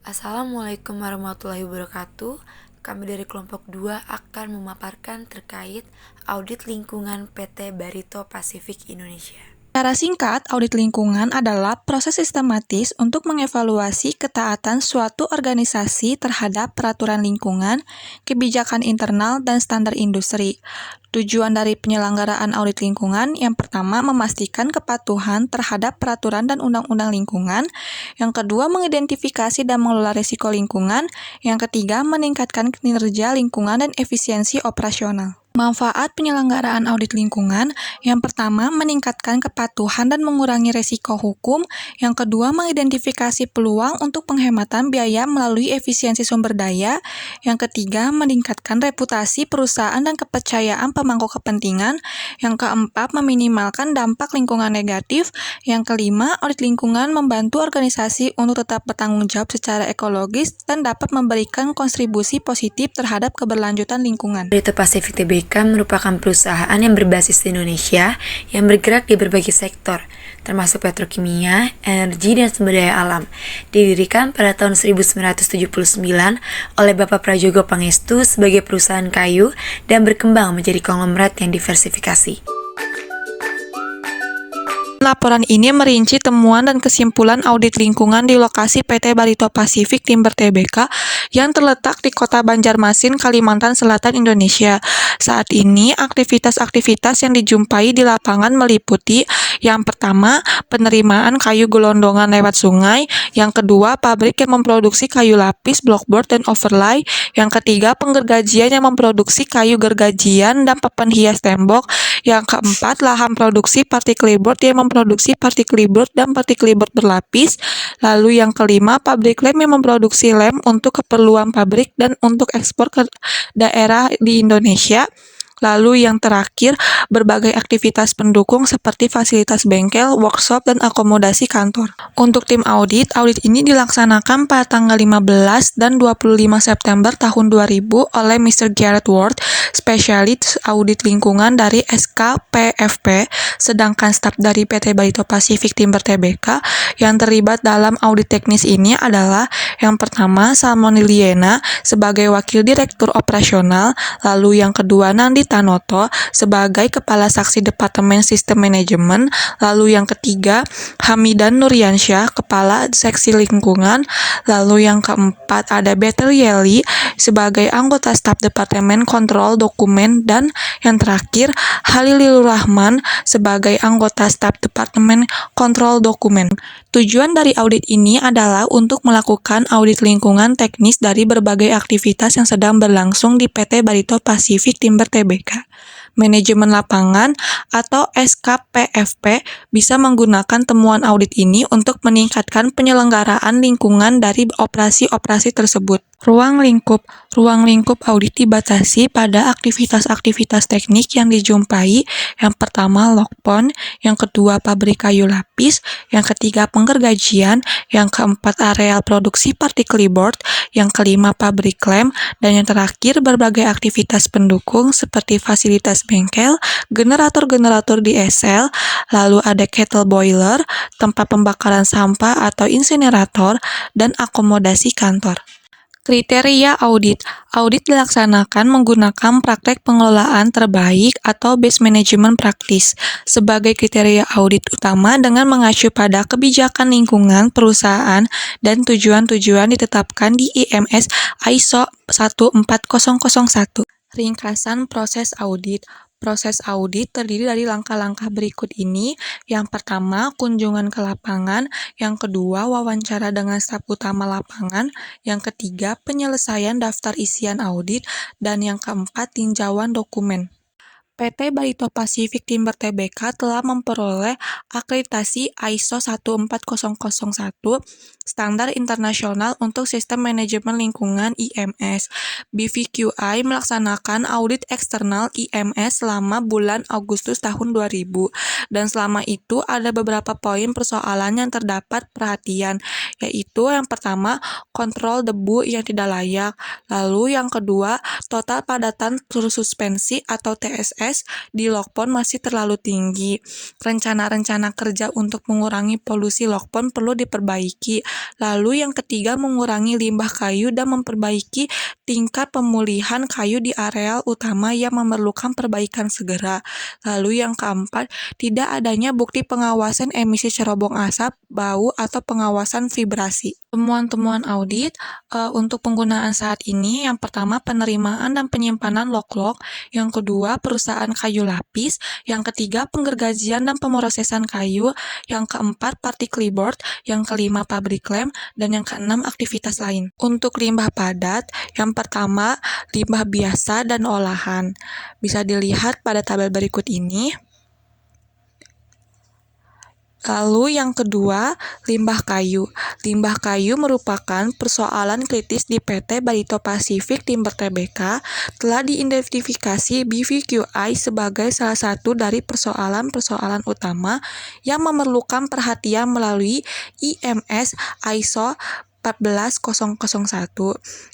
Assalamualaikum warahmatullahi wabarakatuh. Kami dari kelompok 2 akan memaparkan terkait audit lingkungan PT Barito Pasifik Indonesia. Secara singkat, audit lingkungan adalah proses sistematis untuk mengevaluasi ketaatan suatu organisasi terhadap peraturan lingkungan, kebijakan internal, dan standar industri. Tujuan dari penyelenggaraan audit lingkungan yang pertama memastikan kepatuhan terhadap peraturan dan undang-undang lingkungan, yang kedua mengidentifikasi dan mengelola risiko lingkungan, yang ketiga meningkatkan kinerja lingkungan dan efisiensi operasional. Manfaat penyelenggaraan audit lingkungan, yang pertama meningkatkan kepatuhan dan mengurangi resiko hukum, yang kedua mengidentifikasi peluang untuk penghematan biaya melalui efisiensi sumber daya, yang ketiga meningkatkan reputasi perusahaan dan kepercayaan pemangku kepentingan, yang keempat meminimalkan dampak lingkungan negatif, yang kelima audit lingkungan membantu organisasi untuk tetap bertanggung jawab secara ekologis dan dapat memberikan kontribusi positif terhadap keberlanjutan lingkungan. Barito Pasifik Tbk merupakan perusahaan yang berbasis di Indonesia yang bergerak di berbagai sektor, termasuk petrokimia, energi, dan sumber daya alam. Didirikan pada tahun 1979 oleh Bapak Prajogo Pangestu sebagai perusahaan kayu dan berkembang menjadi konglomerat yang diversifikasi. Laporan ini merinci temuan dan kesimpulan audit lingkungan di lokasi PT Barito Pasifik Timber Tbk yang terletak di Kota Banjarmasin, Kalimantan Selatan, Indonesia. Saat ini, aktivitas-aktivitas yang dijumpai di lapangan meliputi yang pertama, penerimaan kayu gelondongan lewat sungai, yang kedua, pabrik yang memproduksi kayu lapis, blockboard, dan overlay, yang ketiga, penggergajian yang memproduksi kayu gergajian dan papan hias tembok, yang keempat, lahan produksi partikel board yang memproduksi partikel board dan partikel board berlapis. Lalu yang kelima, pabrik lem yang memproduksi lem untuk keperluan pabrik dan untuk ekspor ke daerah di Indonesia. Lalu yang terakhir, berbagai aktivitas pendukung seperti fasilitas bengkel, workshop, dan akomodasi kantor. Untuk tim audit ini dilaksanakan pada tanggal 15 dan 25 September tahun 2000 oleh Mr. Garrett Ward, spesialis audit lingkungan dari SKPFP, sedangkan staf dari PT Barito Pasifik Timber Tbk yang terlibat dalam audit teknis ini adalah yang pertama Salmon Liliana sebagai Wakil Direktur Operasional, lalu yang kedua Nandi Tanoto sebagai Kepala Saksi Departemen Sistem Manajemen, lalu yang ketiga Hamidan Nuryansyah Kepala Seksi Lingkungan, lalu yang keempat ada Betel Yeli sebagai anggota staf Departemen Kontrol Dokumen, dan yang terakhir Halilur Rahman sebagai anggota staf Departemen Kontrol Dokumen. Tujuan dari audit ini adalah untuk melakukan audit lingkungan teknis dari berbagai aktivitas yang sedang berlangsung di PT Barito Pasifik Timber Tbk. Manajemen lapangan atau SKPFP bisa menggunakan temuan audit ini untuk meningkatkan penyelenggaraan lingkungan dari operasi-operasi tersebut. Ruang lingkup audit dibatasi pada aktivitas-aktivitas teknik yang dijumpai. Yang pertama lockpond, yang kedua pabrik kayu lapis, yang ketiga penggergajian, yang keempat areal produksi partikel board, yang kelima pabrik lem, dan yang terakhir berbagai aktivitas pendukung seperti fasilitas bengkel, generator-generator diesel, lalu ada kettle boiler, tempat pembakaran sampah atau insinerator, dan akomodasi kantor. Kriteria audit dilaksanakan menggunakan praktek pengelolaan terbaik atau best management practice sebagai kriteria audit utama dengan mengacu pada kebijakan lingkungan perusahaan dan tujuan-tujuan ditetapkan di IMS ISO 14001. Ringkasan proses audit. Proses audit terdiri dari langkah-langkah berikut ini. Yang pertama, kunjungan ke lapangan. Yang kedua, wawancara dengan staf utama lapangan. Yang ketiga, penyelesaian daftar isian audit. Dan yang keempat, tinjauan dokumen. PT Barito Pasifik Timber Tbk telah memperoleh akreditasi ISO 14001, Standar Internasional untuk Sistem Manajemen Lingkungan IMS. BVQI melaksanakan audit eksternal IMS selama bulan Agustus tahun 2000, dan selama itu ada beberapa poin persoalan yang terdapat perhatian, yaitu yang pertama, kontrol debu yang tidak layak, lalu yang kedua, total padatan suspensi atau TSS IMS di log pond masih terlalu tinggi. Rencana-rencana kerja untuk mengurangi polusi log pond perlu diperbaiki. Lalu yang ketiga, mengurangi limbah kayu dan memperbaiki tingkat pemulihan kayu di areal utama yang memerlukan perbaikan segera. Lalu yang keempat, tidak adanya bukti pengawasan emisi cerobong asap, bau, atau pengawasan vibrasi. Temuan-temuan audit untuk penggunaan saat ini, yang pertama penerimaan dan penyimpanan log-log, yang kedua perusahaan kayu lapis, yang ketiga penggergajian dan pemrosesan kayu, yang keempat particle board, yang kelima pabrik lem, dan yang keenam aktivitas lain. Untuk limbah padat, yang pertama limbah biasa dan olahan. Bisa dilihat pada tabel berikut ini. Lalu yang kedua, limbah kayu. Limbah kayu merupakan persoalan kritis di PT Barito Pacific Timber Tbk, telah diidentifikasi BVQI sebagai salah satu dari persoalan-persoalan utama yang memerlukan perhatian melalui IMS ISO 14001.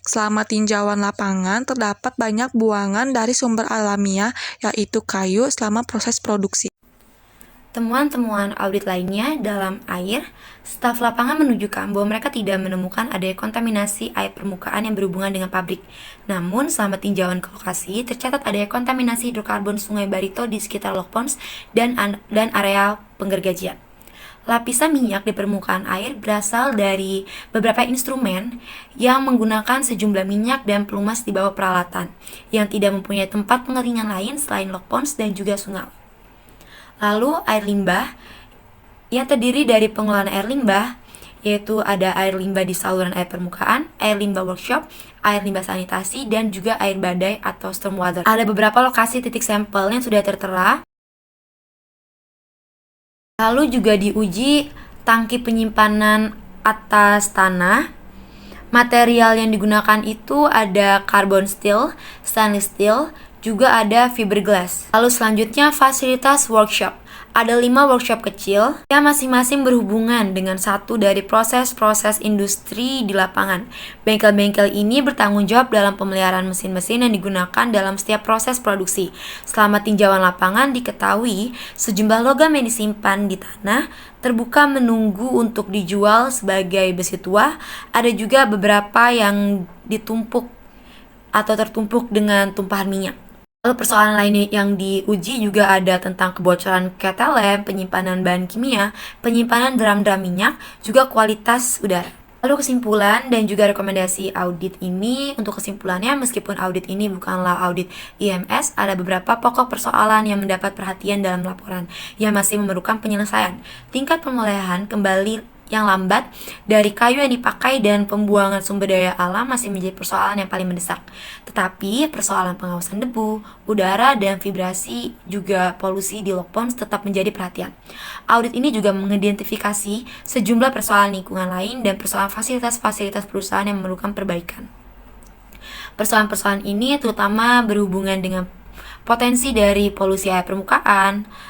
Selama tinjauan lapangan, terdapat banyak buangan dari sumber alamiah, yaitu kayu, selama proses produksi. Temuan-temuan audit lainnya dalam air, staf lapangan menunjukkan bahwa mereka tidak menemukan adanya kontaminasi air permukaan yang berhubungan dengan pabrik. Namun, selama tinjauan ke lokasi, tercatat adanya kontaminasi hidrokarbon Sungai Barito di sekitar log ponds dan area penggergajian. Lapisan minyak di permukaan air berasal dari beberapa instrumen yang menggunakan sejumlah minyak dan pelumas di bawah peralatan yang tidak mempunyai tempat pengeringan lain selain log ponds dan juga sungai. Lalu air limbah yang terdiri dari pengelolaan air limbah, yaitu ada air limbah di saluran air permukaan, air limbah workshop, air limbah sanitasi, dan juga air badai atau stormwater. Ada beberapa lokasi titik sampel yang sudah tertera. Lalu juga diuji tangki penyimpanan atas tanah. Material yang digunakan itu ada carbon steel, stainless steel, juga ada fiberglass. Lalu selanjutnya fasilitas workshop. Ada 5 workshop kecil yang masing-masing berhubungan dengan satu dari proses-proses industri di lapangan. Bengkel-bengkel ini bertanggung jawab dalam pemeliharaan mesin-mesin yang digunakan dalam setiap proses produksi. Selama tinjauan lapangan diketahui sejumlah logam yang disimpan di tanah terbuka menunggu untuk dijual sebagai besi tua. Ada juga beberapa yang ditumpuk atau tertumpuk dengan tumpahan minyak. Lalu persoalan lain yang diuji juga ada tentang kebocoran ketelem, penyimpanan bahan kimia, penyimpanan drum-drum minyak, juga kualitas udara. Lalu kesimpulan dan juga rekomendasi audit ini, untuk kesimpulannya meskipun audit ini bukanlah audit IMS, ada beberapa pokok persoalan yang mendapat perhatian dalam laporan yang masih memerlukan penyelesaian. Tingkat pemulihan kembali yang lambat dari kayu yang dipakai dan pembuangan sumber daya alam masih menjadi persoalan yang paling mendesak. Tetapi persoalan pengawasan debu, udara, dan vibrasi juga polusi di log ponds tetap menjadi perhatian. Audit ini juga mengidentifikasi sejumlah persoalan lingkungan lain dan persoalan fasilitas-fasilitas perusahaan yang memerlukan perbaikan. Persoalan-persoalan ini terutama berhubungan dengan potensi dari polusi air permukaan,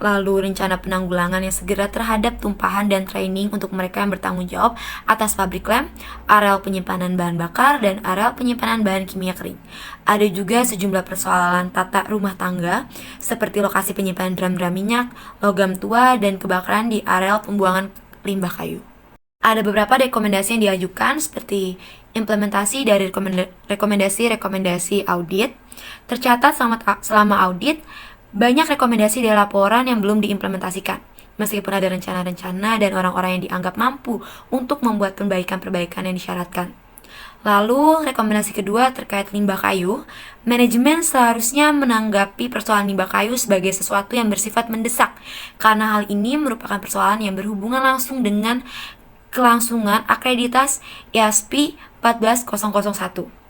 lalu rencana penanggulangan yang segera terhadap tumpahan dan training untuk mereka yang bertanggung jawab atas pabrik lem, areal penyimpanan bahan bakar, dan areal penyimpanan bahan kimia kering. Ada juga sejumlah persoalan tata rumah tangga, seperti lokasi penyimpanan drum-drum minyak, logam tua, dan kebakaran di areal pembuangan limbah kayu. Ada beberapa rekomendasi yang diajukan, seperti implementasi dari rekomendasi audit. Tercatat selama audit, banyak rekomendasi dari laporan yang belum diimplementasikan, meskipun ada rencana-rencana dan orang-orang yang dianggap mampu untuk membuat perbaikan-perbaikan yang disyaratkan. Lalu, rekomendasi kedua terkait limbah kayu. Manajemen seharusnya menanggapi persoalan limbah kayu sebagai sesuatu yang bersifat mendesak, karena hal ini merupakan persoalan yang berhubungan langsung dengan kelangsungan akreditas IASPI 14001.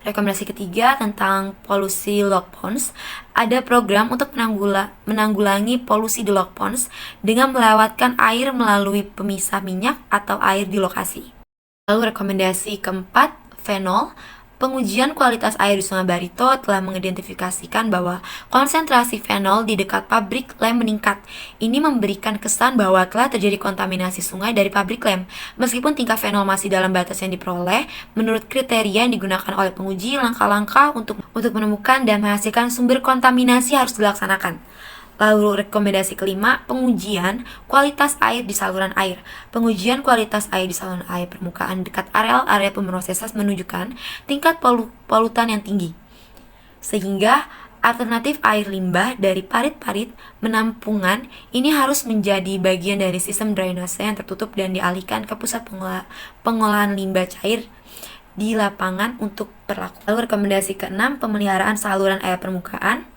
Rekomendasi ketiga tentang polusi log ponds. Ada program untuk menanggulangi polusi di log ponds dengan melewatkan air melalui pemisah minyak atau air di lokasi. Lalu rekomendasi keempat, fenol. Pengujian kualitas air di Sungai Barito telah mengidentifikasikan bahwa konsentrasi fenol di dekat pabrik lem meningkat. Ini memberikan kesan bahwa telah terjadi kontaminasi sungai dari pabrik lem. Meskipun tingkat fenol masih dalam batas yang diperoleh, menurut kriteria yang digunakan oleh penguji, langkah-langkah untuk menemukan dan menghasilkan sumber kontaminasi harus dilaksanakan. Lalu rekomendasi kelima, pengujian kualitas air di saluran air. Pengujian kualitas air di saluran air permukaan dekat areal-area pemrosesan menunjukkan tingkat polutan yang tinggi. Sehingga alternatif air limbah dari parit-parit penampungan ini harus menjadi bagian dari sistem drainase yang tertutup dan dialihkan ke pusat pengolahan limbah cair di lapangan untuk berlaku. Lalu rekomendasi keenam, pemeliharaan saluran air permukaan.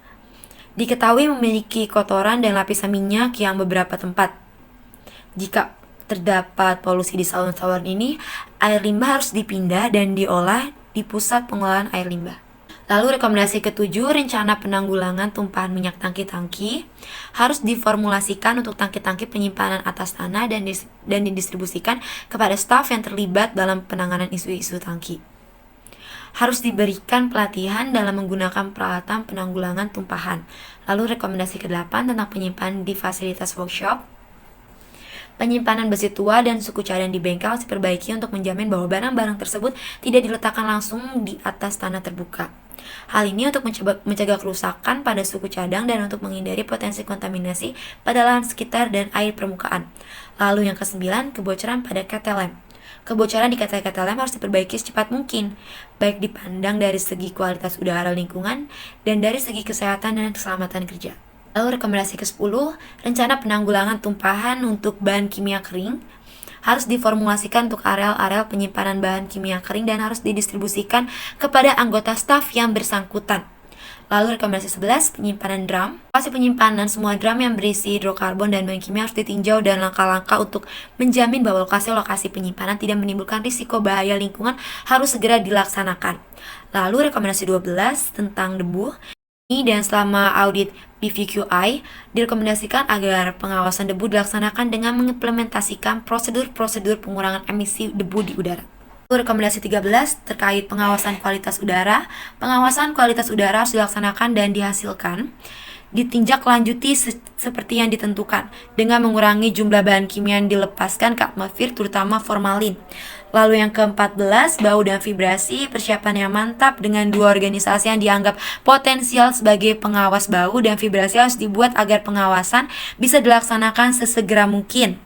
Diketahui memiliki kotoran dan lapisan minyak yang beberapa tempat. Jika terdapat polusi di saluran-saluran ini, air limbah harus dipindah dan diolah di pusat pengolahan air limbah. Lalu rekomendasi ketujuh, rencana penanggulangan tumpahan minyak tangki-tangki harus diformulasikan untuk tangki-tangki penyimpanan atas tanah dan didistribusikan kepada staf yang terlibat dalam penanganan isu-isu tangki. Harus diberikan pelatihan dalam menggunakan peralatan penanggulangan tumpahan. Lalu rekomendasi ke-8 tentang penyimpanan di fasilitas workshop. Penyimpanan besi tua dan suku cadang di bengkel harus diperbaiki untuk menjamin bahwa barang-barang tersebut tidak diletakkan langsung di atas tanah terbuka. Hal ini untuk mencegah kerusakan pada suku cadang dan untuk menghindari potensi kontaminasi pada lahan sekitar dan air permukaan. Lalu yang ke-9, kebocoran pada KTLM. Kebocoran di KTLM harus diperbaiki secepat mungkin, baik dipandang dari segi kualitas udara lingkungan dan dari segi kesehatan dan keselamatan kerja. Lalu rekomendasi ke-10, rencana penanggulangan tumpahan untuk bahan kimia kering harus diformulasikan untuk areal-areal penyimpanan bahan kimia kering dan harus didistribusikan kepada anggota staf yang bersangkutan. Lalu rekomendasi 11, penyimpanan drum. Lokasi penyimpanan semua drum yang berisi hidrokarbon dan bahan kimia harus ditinjau dan langkah-langkah untuk menjamin bahwa lokasi-lokasi penyimpanan tidak menimbulkan risiko bahaya lingkungan harus segera dilaksanakan. Lalu rekomendasi 12 tentang debu. Ini dan selama audit BVQI direkomendasikan agar pengawasan debu dilaksanakan dengan mengimplementasikan prosedur-prosedur pengurangan emisi debu di udara. Rekomendasi 13 terkait pengawasan kualitas udara. Pengawasan kualitas udara harus dilaksanakan dan dihasilkan ditinjak lanjuti seperti yang ditentukan dengan mengurangi jumlah bahan kimia yang dilepaskan ke atmosfer, terutama formalin. Lalu yang ke-14, bau dan vibrasi. Persiapan yang mantap dengan dua organisasi yang dianggap potensial sebagai pengawas bau dan vibrasi harus dibuat agar pengawasan bisa dilaksanakan sesegera mungkin.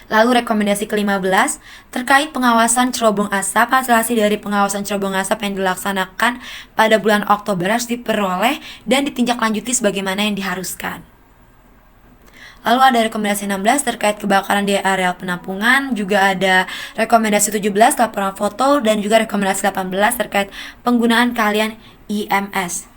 Lalu rekomendasi ke-15 terkait pengawasan cerobong asap. Hasil dari pengawasan cerobong asap yang dilaksanakan pada bulan Oktober harus diperoleh dan ditindaklanjuti sebagaimana yang diharuskan. Lalu ada rekomendasi 16 terkait kebakaran di areal penampungan. Juga ada rekomendasi 17 laporan foto dan juga rekomendasi 18 terkait penggunaan keahlian IMS.